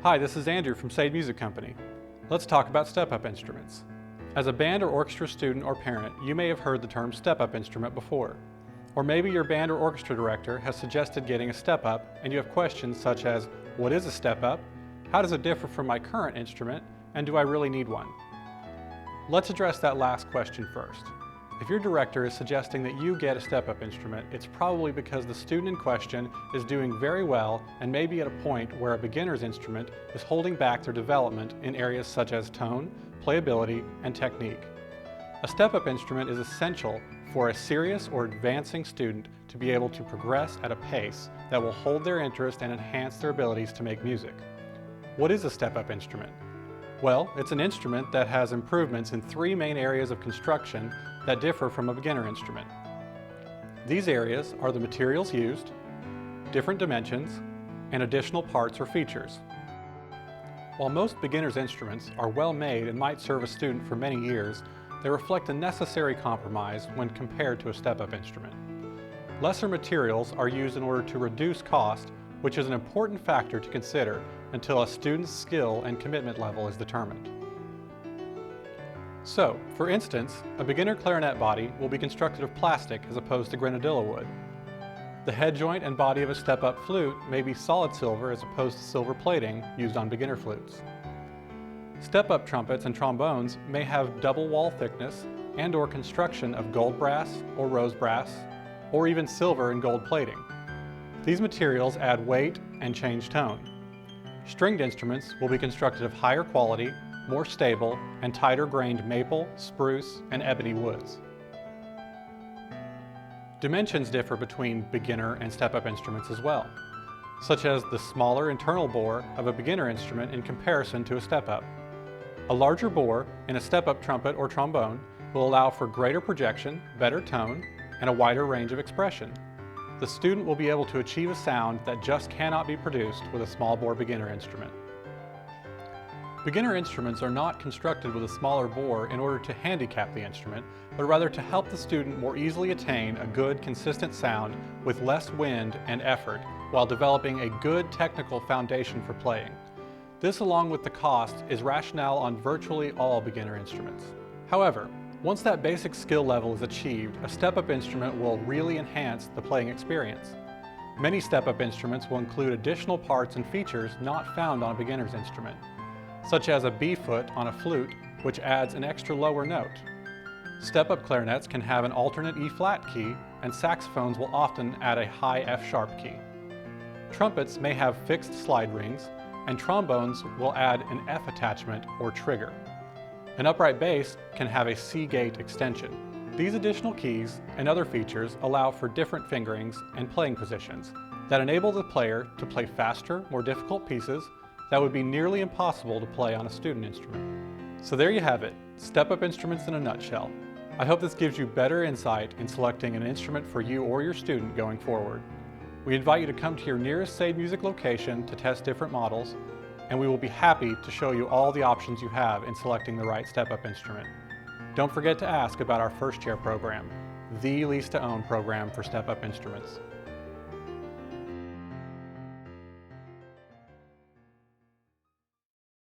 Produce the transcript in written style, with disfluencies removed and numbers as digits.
Hi, this is Andrew from Sade Music Company. Let's talk about step-up instruments. As a band or orchestra student or parent, you may have heard the term step-up instrument before. Or maybe your band or orchestra director has suggested getting a step-up and you have questions such as, what is a step-up? How does it differ from my current instrument? And do I really need one? Let's address that last question first. If your director is suggesting that you get a step-up instrument, it's probably because the student in question is doing very well and may be at a point where a beginner's instrument is holding back their development in areas such as tone, playability, and technique. A step-up instrument is essential for a serious or advancing student to be able to progress at a pace that will hold their interest and enhance their abilities to make music. What is a step-up instrument? Well, it's an instrument that has improvements in three main areas of construction that differ from a beginner instrument. These areas are the materials used, different dimensions, and additional parts or features. While most beginner's instruments are well made and might serve a student for many years, they reflect a necessary compromise when compared to a step-up instrument. Lesser materials are used in order to reduce cost, which is an important factor to consider until a student's skill and commitment level is determined. So, for instance, a beginner clarinet body will be constructed of plastic as opposed to grenadilla wood. The head joint and body of a step-up flute may be solid silver as opposed to silver plating used on beginner flutes. Step-up trumpets and trombones may have double wall thickness and/or construction of gold brass or rose brass, or even silver and gold plating. These materials add weight and change tone. Stringed instruments will be constructed of higher quality, more stable, and tighter grained maple, spruce, and ebony woods. Dimensions differ between beginner and step-up instruments as well, such as the smaller internal bore of a beginner instrument in comparison to a step-up. A larger bore in a step-up trumpet or trombone will allow for greater projection, better tone, and a wider range of expression. The student will be able to achieve a sound that just cannot be produced with a small bore beginner instrument. Beginner instruments are not constructed with a smaller bore in order to handicap the instrument, but rather to help the student more easily attain a good, consistent sound with less wind and effort while developing a good technical foundation for playing. This, along with the cost, is rationale on virtually all beginner instruments. However, once that basic skill level is achieved, a step-up instrument will really enhance the playing experience. Many step-up instruments will include additional parts and features not found on a beginner's instrument, such as a B foot on a flute, which adds an extra lower note. Step-up clarinets can have an alternate E-flat key, and saxophones will often add a high F-sharp key. Trumpets may have fixed slide rings, and trombones will add an F attachment or trigger. An upright bass can have a C-gate extension. These additional keys and other features allow for different fingerings and playing positions that enable the player to play faster, more difficult pieces that would be nearly impossible to play on a student instrument. So there you have it, step-up instruments in a nutshell. I hope this gives you better insight in selecting an instrument for you or your student going forward. We invite you to come to your nearest Sade Music location to test different models, and we will be happy to show you all the options you have in selecting the right step-up instrument. Don't forget to ask about our First Chair program, the lease-to-own program for step-up instruments.